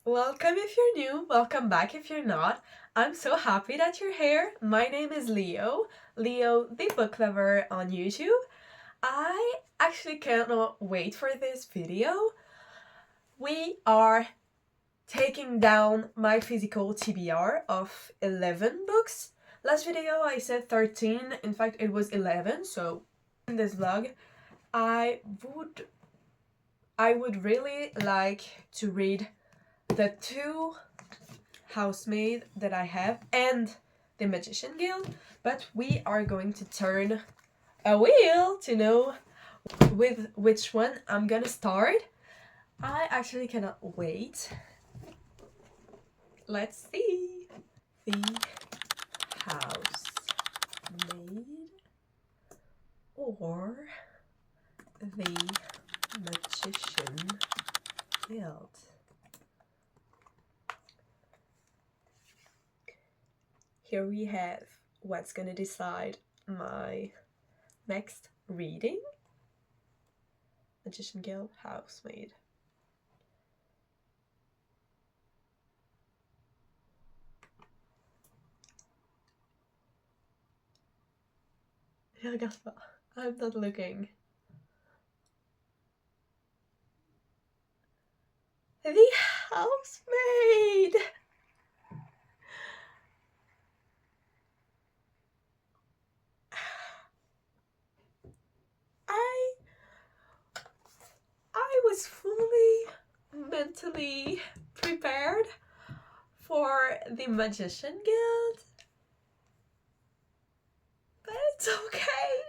Welcome if you're new, welcome back if you're not. I'm so happy that you're here. My name is Leo the book lover on YouTube. I actually cannot wait for this video. We are taking down my physical TBR of 11 books. Last video I said 13, in fact it was 11, so in this vlog I would really like to read the two housemaid that I have and the Magician Guild, but we are going to turn a wheel to know with which one I'm gonna start. I actually cannot wait. Let's see. The Housemaid or the Magician Guild. Here we have what's gonna decide my next reading. Magician Guild, Housemaid. I'm not looking. The Housemaid! I was fully mentally prepared for the Magician Guild, but it's okay.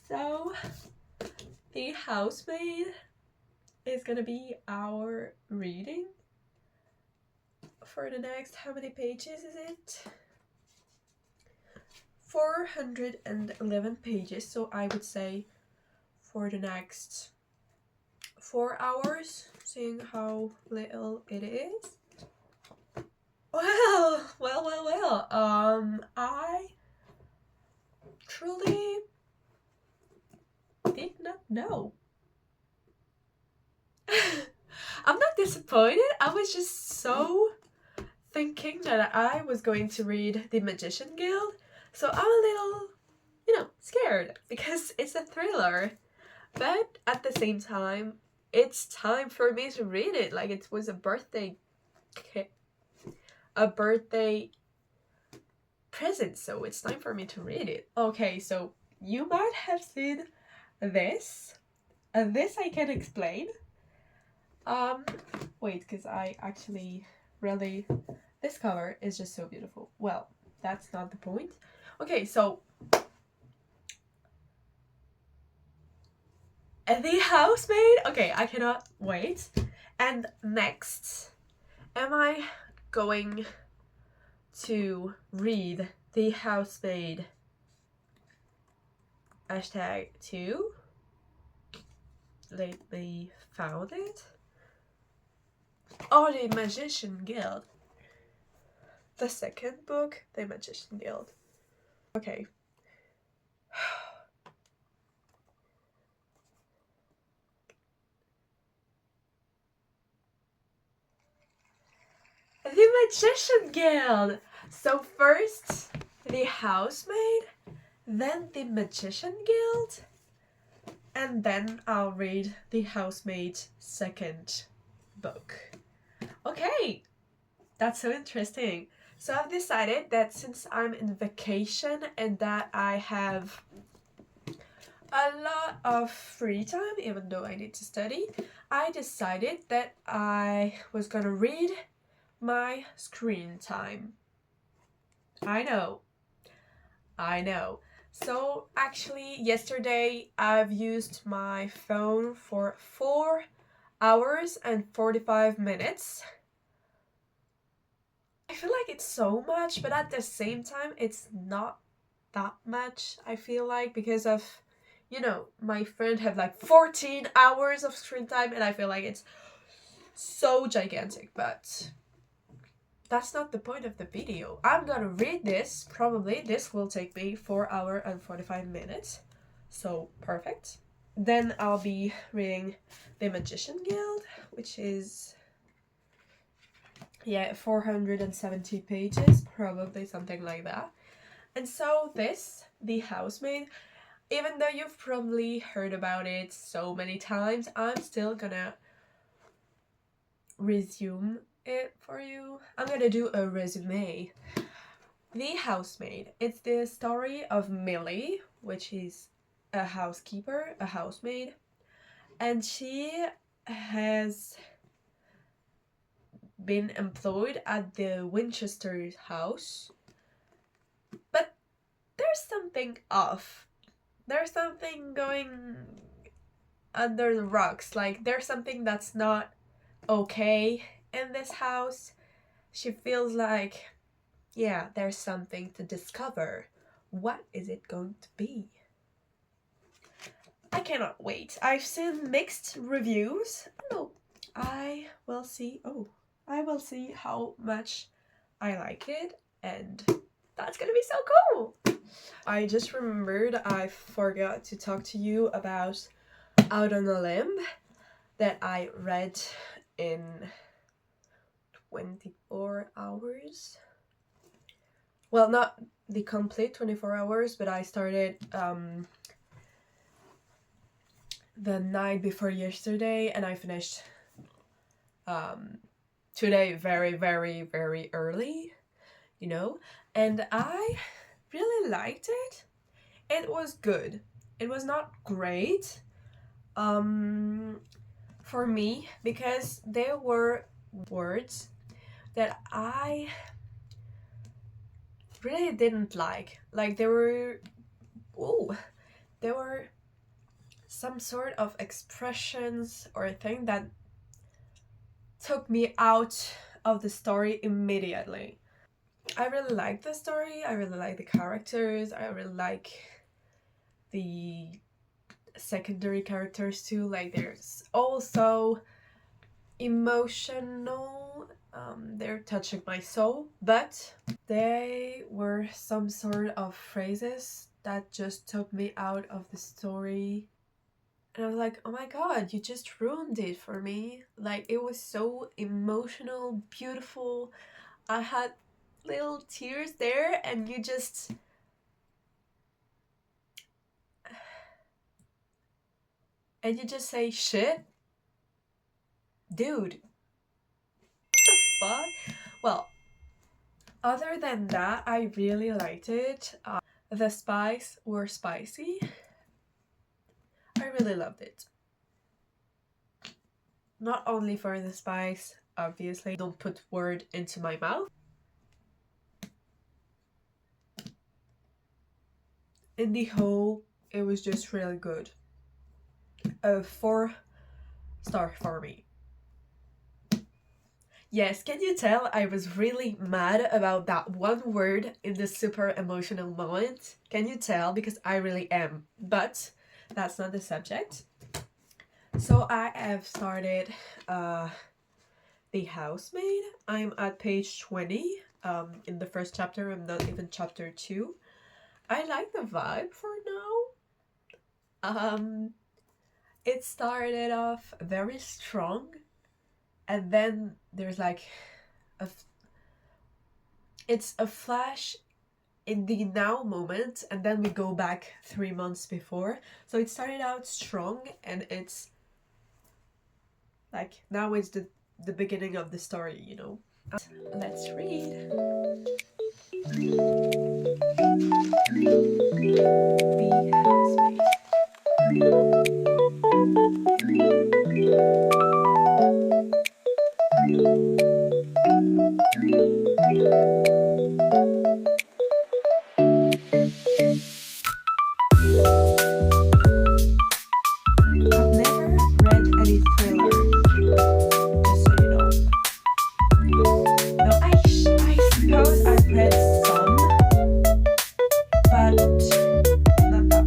So, the Housemaid is gonna be our reading for the next, how many pages is it? 411 pages, so I would say for the next 4 hours, seeing how little it is. Well, I truly did not know. I'm not disappointed, I was just so thinking that I was going to read the Magician Guild, so I'm a little, scared because it's a thriller, but at the same time, it's time for me to read it. Like, it was a birthday present, so it's time for me to read it. Okay, so you might have seen this. This I can explain. Wait, because I actually really... This cover is just so beautiful. Well, that's not the point. Okay, so... The Housemaid! Okay, I cannot wait. And next, am I going to read The Housemaid #2? Lately found it. Or The Magician Guild. The second book, The Magician Guild. Okay. The Magician Guild! So first, The Housemaid, then The Magician Guild, and then I'll read The Housemaid's second book. Okay, that's so interesting. So I've decided that since I'm in vacation and that I have a lot of free time, even though I need to study, I decided that I was gonna read my screen time. I know. So actually yesterday I've used my phone for 4 hours and 45 minutes. I feel like it's so much, but at the same time it's not that much, I feel like, because of, my friend have like 14 hours of screen time and I feel like it's so gigantic, but that's not the point of the video. I'm gonna read this. Probably this will take me 4 hours and 45 minutes. So perfect. Then I'll be reading The Magician Guild, which is Yeah, 470 pages, probably something like that. And so this, The Housemaid, even though you've probably heard about it so many times, I'm still gonna resume it for you. I'm gonna do a resume. The Housemaid. It's the story of Millie, which is a housekeeper, a housemaid, and she has been employed at the Winchester house. But there's something off. There's something going under the rocks. Like, there's something that's not okay in this house. She feels like, yeah, there's something to discover. What is it going to be? I cannot wait. I've seen mixed reviews. Oh, I will see. Oh, I will see how much I like it, and that's gonna be so cool. I just remembered I forgot to talk to you about Out on a Limb that I read in 24 hours. Well, not the complete 24 hours, but I started the night before yesterday, and I finished today very, very, very early, you know, and I really liked it. It was good. It was not great for me because there were words that I really didn't like. Like there were some sort of expressions or thing that took me out of the story immediately. I really like the story, I really like the characters, I really like the secondary characters too. Like there's also emotional, they're touching my soul, but they were some sort of phrases that just took me out of the story. And I was like, oh my god, you just ruined it for me. Like, it was so emotional, beautiful. I had little tears there, and you just. And you just say, shit? Dude. What the fuck? Well, other than that, I really liked it. The spice were spicy. I really loved it. Not only for the spice, obviously, don't put word into my mouth. In the whole, it was just really good. A 4-star for me. Yes, can you tell I was really mad about that one word in the super emotional moment? Can you tell? Because I really am. But that's not the subject. So I have started The Housemaid. I'm at page 20 in the first chapter. I'm not even chapter 2. I like the vibe for now. It started off very strong, and then there's like it's a flash in the now moment, and then we go back 3 months before. So it started out strong, and it's like now it's the beginning of the story, you know. Let's read. The Housemaid. I've never read any thriller, just so you know. No, I suppose I've read some, but not that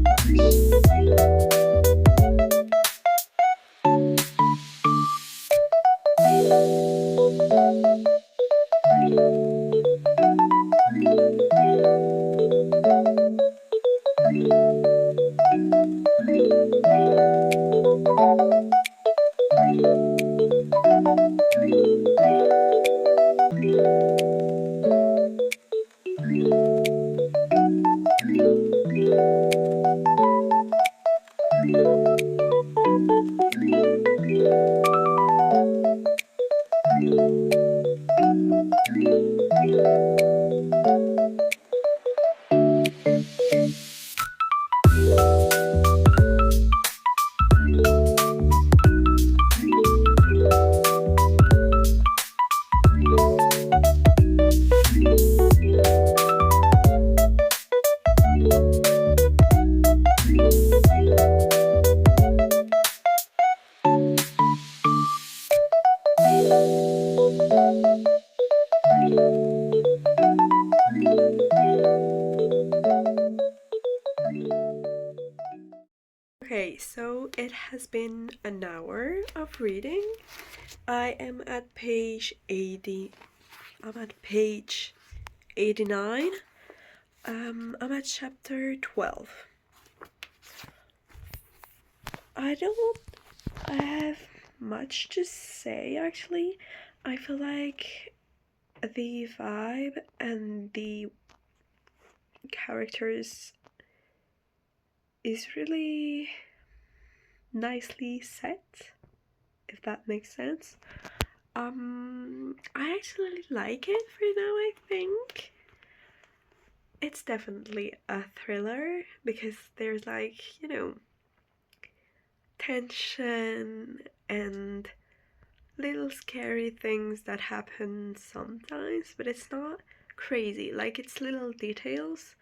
Okay, so it has been an hour of reading. I am at page 80. I'm at page 89. I'm at chapter 12. I don't have much to say actually. I feel like the vibe and the characters is really nicely set, if that makes sense. I actually like it for now, I think. It's definitely a thriller because there's like, tension and little scary things that happen sometimes, but it's not crazy. Like, it's little details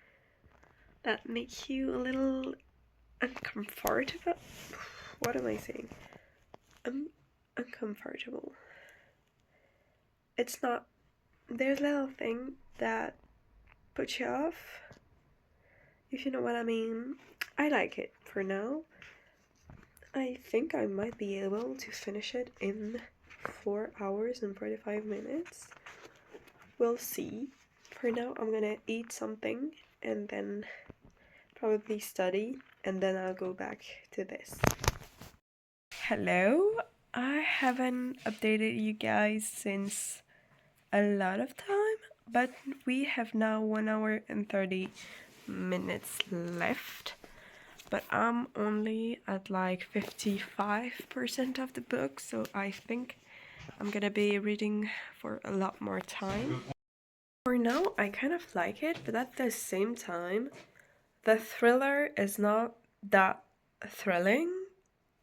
that make you a little uncomfortable. What am I saying? Uncomfortable. It's not. There's little thing that put you off, if you know what I mean. I like it for now. I think I might be able to finish it in 4 hours and 45 minutes. We'll see. For now, I'm gonna eat something and then probably study, and then I'll go back to this. Hello, I haven't updated you guys since a lot of time, but we have now 1 hour and 30 minutes left. But I'm only at like 55% of the book, so I think I'm gonna be reading for a lot more time. For now, I kind of like it, but at the same time, the thriller is not that thrilling,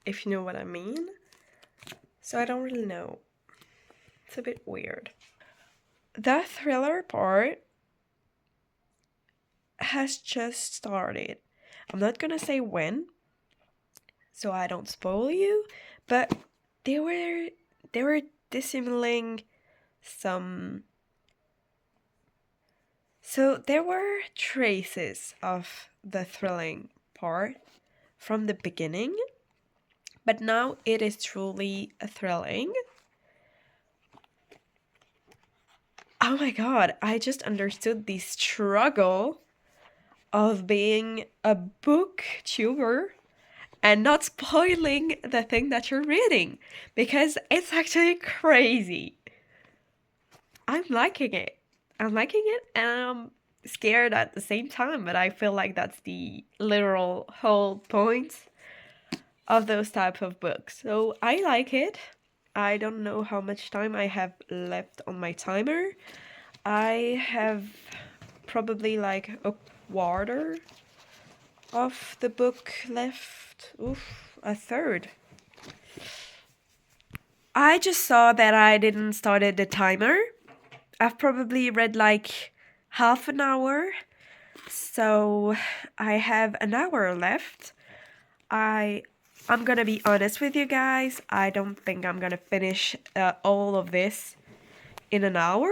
if you know what I mean. So I don't really know. It's a bit weird. The thriller part has just started. I'm not gonna say when, so I don't spoil you, but they were dissembling some. So there were traces of the thrilling part from the beginning, but now it is truly thrilling. Oh my god, I just understood the struggle of being a booktuber and not spoiling the thing that you're reading, because it's actually crazy. I'm liking it. I'm liking it and I'm scared at the same time, but I feel like that's the literal whole point of those type of books. So I like it. I don't know how much time I have left on my timer. I have probably like a quarter of the book left. Oof, a third. I just saw that I didn't started the timer. I've probably read like half an hour, so I have an hour left. I'm gonna be honest with you guys, I don't think I'm gonna finish all of this in an hour.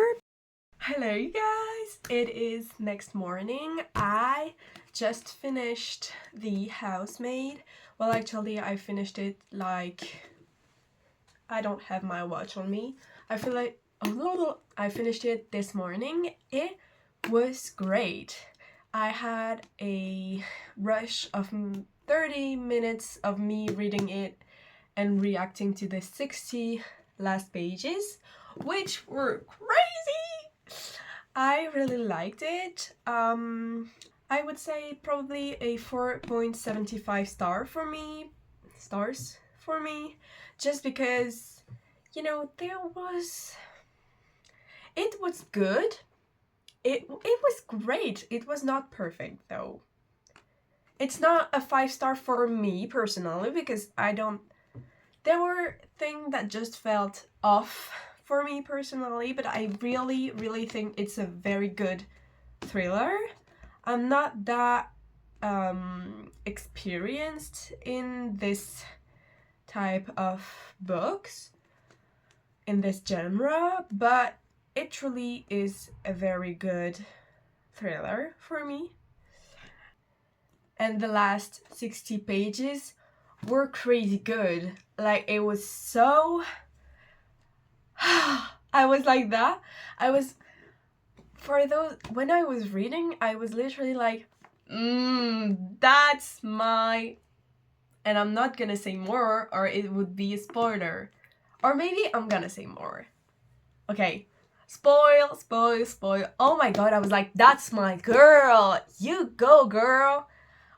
Hello you guys, it is next morning. I just finished The Housemaid. Well, actually I finished it like, I don't have my watch on me. I feel like I finished it this morning. It was great. I had a rush of 30 minutes of me reading it and reacting to the 60 last pages, which were crazy. I really liked it. I would say probably a 4.75 stars for me, just because, you know, it was good. It was great. It was not perfect though. It's not a 5-star for me personally because there were things that just felt off for me personally, but I really, really think it's a very good thriller. I'm not that experienced in this type of books, in this genre, but it truly is a very good thriller for me. And the last 60 pages were crazy good. Like, it was so... I was like that. When I was reading, I was literally like, that's my... And I'm not gonna say more, or it would be a spoiler. Or maybe I'm gonna say more. Okay. Spoil. Oh my god, I was like, that's my girl. You go, girl.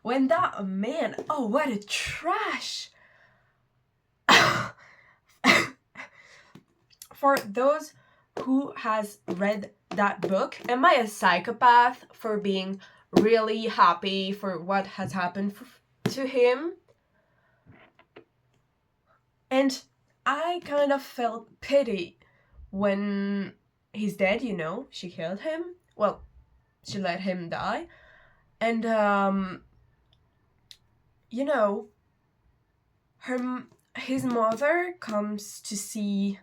When that man, oh, what a trash. For those who has read that book, am I a psychopath for being really happy for what has happened to him? And I kind of felt pity when he's dead, you know. She killed him. Well, she let him die. And, you know, his mother comes to see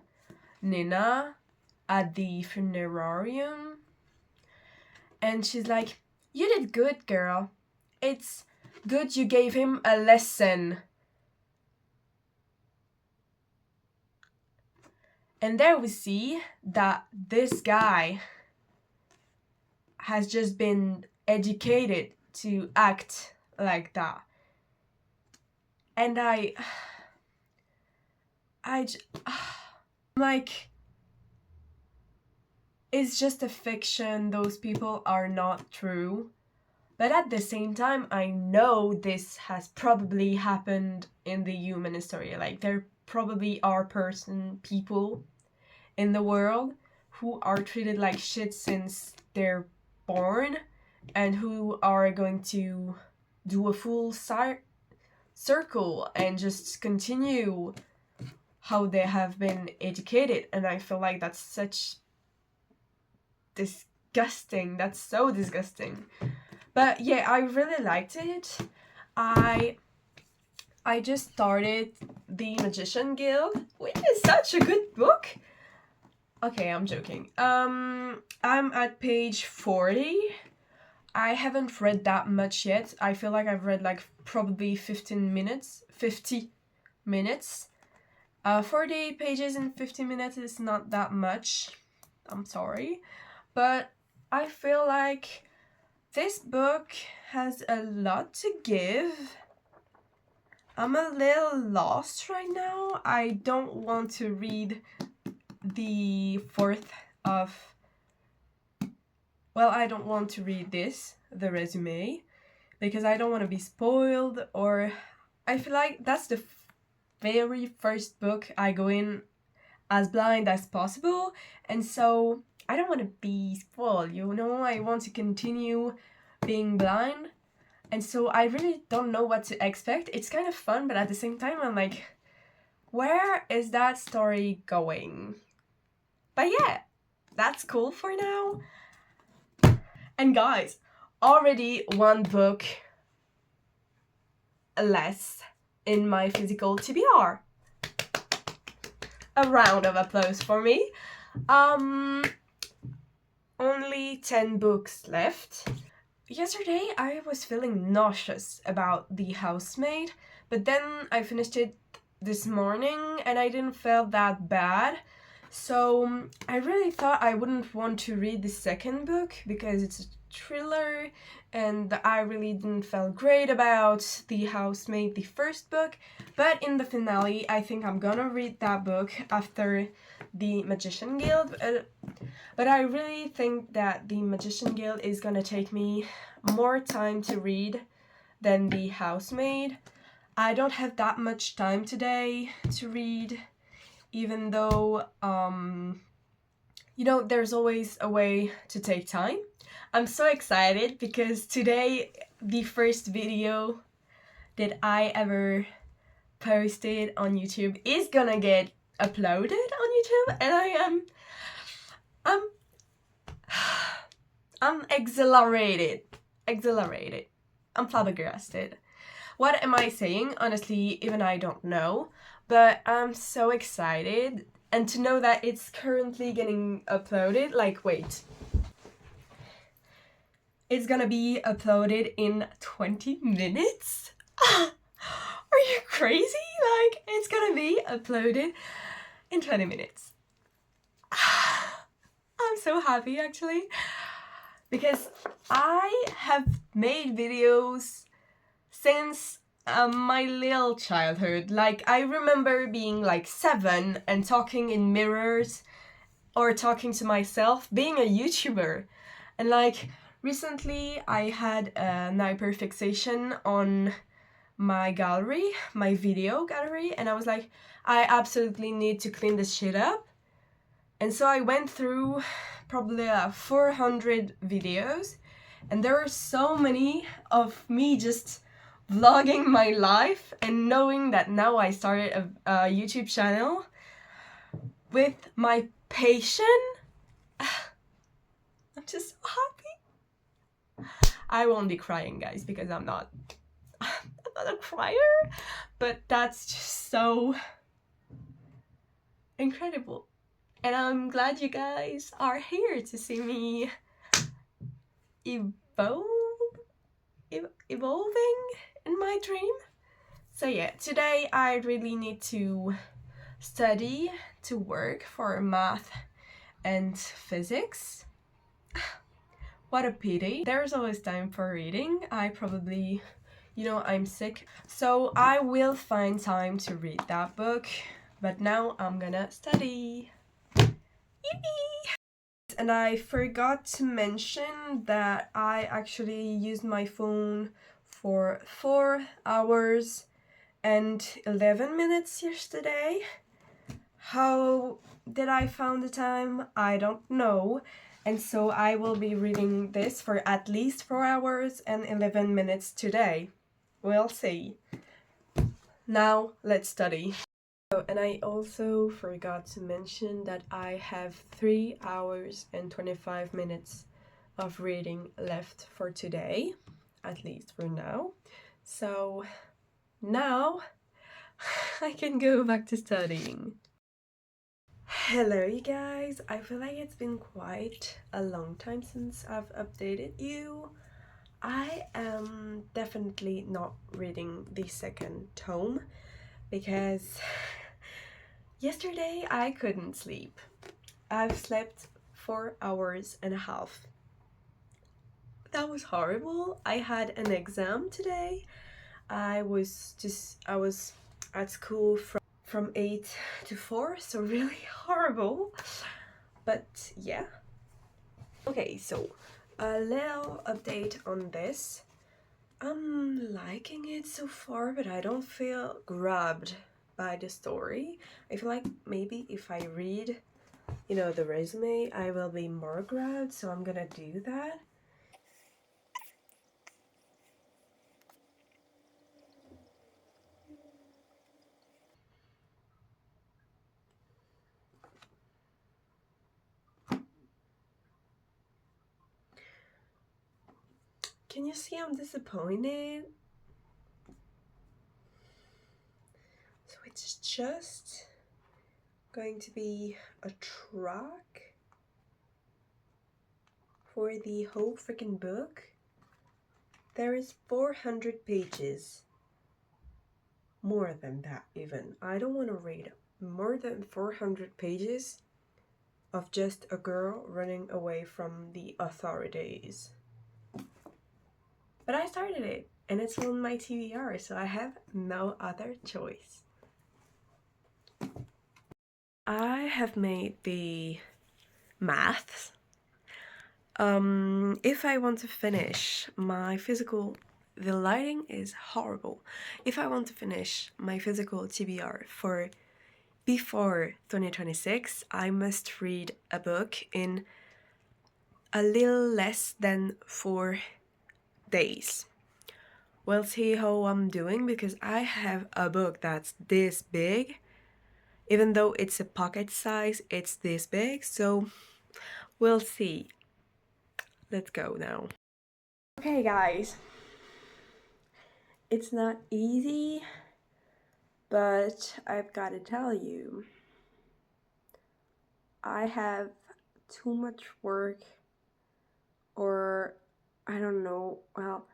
Nina at the funerarium. And she's like, you did good, girl. It's good you gave him a lesson. And there we see that this guy has just been educated to act like that. And like, it's just a fiction, those people are not true. But at the same time, I know this has probably happened in the human history. Like, there probably are people in the world who are treated like shit since they're born and who are going to do a full circle and just continue how they have been educated. And I feel like that's such disgusting. That's so disgusting. But yeah, I really liked it. I just started The Magician Guild, which is such a good book. Okay, I'm joking. I'm at page 40. I haven't read that much yet. I feel like I've read like probably 50 minutes. 40 pages in 50 minutes is not that much. I'm sorry. But I feel like this book has a lot to give. I'm a little lost right now. I don't want to read the I don't want to read the resume, because I don't want to be spoiled, or I feel like that's the very first book I go in as blind as possible, and so I don't want to be spoiled, you know. I want to continue being blind, and so I really don't know what to expect. It's kind of fun, but at the same time I'm like, where is that story going? But yeah, that's cool for now. And guys, already one book less in my physical TBR. A round of applause for me. Only 10 books left. Yesterday I was feeling nauseous about The Housemaid, but then I finished it this morning and I didn't feel that bad. So I really thought I wouldn't want to read the second book because it's a thriller and I really didn't feel great about The Housemaid, the first book. But in the finale, I think I'm gonna read that book after The Magician Guild. But I really think that The Magician Guild is gonna take me more time to read than The Housemaid. I don't have that much time today to read, even though, you know, there's always a way to take time. I'm so excited because today, the first video that I ever posted on YouTube is gonna get uploaded on YouTube, and I'm exhilarated. I'm flabbergasted. What am I saying? Honestly, even I don't know. But I'm so excited. And to know that it's currently getting uploaded, like, wait. It's gonna be uploaded in 20 minutes? Are you crazy? Like, it's gonna be uploaded in 20 minutes. I'm so happy, actually. Because I have made videos since my little childhood. Like, I remember being like 7 and talking in mirrors or talking to myself, being a YouTuber. And like, recently I had an hyperfixation on my gallery, my video gallery, and I was like, I absolutely need to clean this shit up. And so I went through probably 400 videos, and there were so many of me just vlogging my life, and knowing that now I started a YouTube channel with my patient. I'm just so happy. I won't be crying, guys, because I'm not a crier, but that's just so incredible. And I'm glad you guys are here to see me evolving in my dream. So yeah, today I really need to study, to work for math and physics. What a pity. There's always time for reading. I probably, you know, I'm sick. So I will find time to read that book. But now I'm gonna study. Yippee! And I forgot to mention that I actually used my phone for 4 hours and 11 minutes yesterday. How did I found the time? I don't know. And so I will be reading this for at least 4 hours and 11 minutes today. We'll see. Now let's study. Oh, and I also forgot to mention that I have 3 hours and 25 minutes of reading left for today, at least for now. So now I can go back to studying. Hello you guys, I feel like it's been quite a long time since I've updated you. I am definitely not reading the second tome because yesterday I couldn't sleep. I've slept 4 hours and a half. That was horrible. I had an exam today. I was at school from 8 to 4, so really horrible. But yeah. Okay, so a little update on this. I'm liking it so far, but I don't feel grabbed by the story. I feel like maybe if I read, you know, the resume, I will be more grabbed, so I'm gonna do that. Can you see I'm disappointed? So it's just going to be a track for the whole freaking book. There is 400 pages. More than that even. I don't want to read more than 400 pages of just a girl running away from the authorities. But I started it, and it's on my TBR, so I have no other choice. I have made the maths. If I want to finish my physical the lighting is horrible. If I want to finish my physical TBR for before 2026, I must read a book in a little less than 4 days. We'll see how I'm doing because I have a book that's this big. Even though it's a pocket size, it's this big, so we'll see. Let's go now. Okay, guys. It's not easy, but I've got to tell you, I have too much work, or I don't know, well,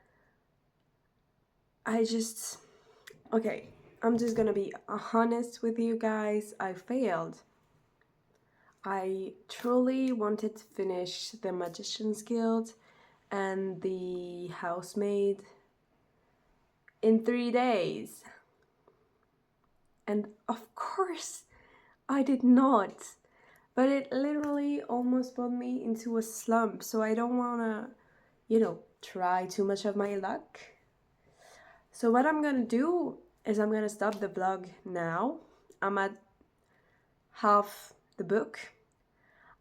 okay, I'm just gonna be honest with you guys, I failed. I truly wanted to finish the Magician's Guild and the Housemaid in 3 days. And of course, I did not. But it literally almost put me into a slump, so I don't wanna, try too much of my luck. So what I'm gonna do is I'm gonna stop the vlog now. I'm at half the book.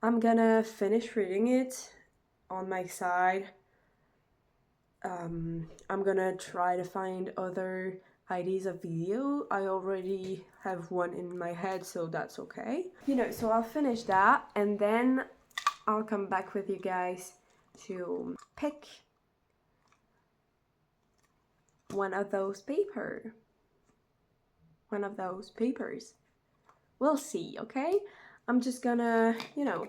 I'm gonna finish reading it on my side. I'm gonna try to find other ideas of video. I already have one in my head, so that's okay. So I'll finish that and then I'll come back with you guys to pick one of those papers. We'll see, okay? I'm just gonna, the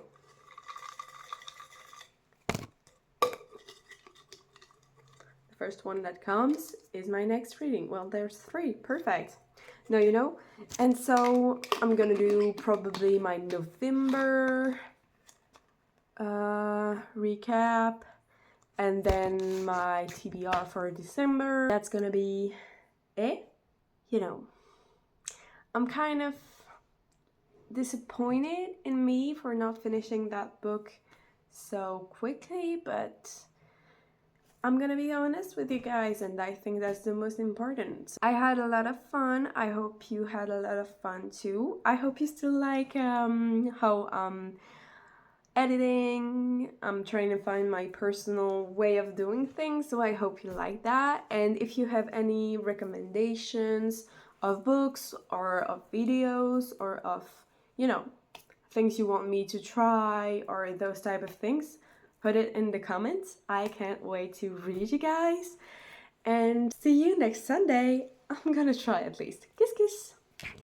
first one that comes is my next reading. Well, there's 3, perfect. No, and so I'm gonna do probably my November recap and then my TBR for December. That's gonna be it. I'm kind of disappointed in me for not finishing that book so quickly, but I'm gonna be honest with you guys, and I think that's the most important. I had a lot of fun. I hope you had a lot of fun too. I hope you still like how editing. I'm trying to find my personal way of doing things, so I hope you like that. And if you have any recommendations of books or of videos or of, things you want me to try or those type of things, put it in the comments. I can't wait to read you guys. And see you next Sunday. I'm gonna try at least. Kiss, kiss.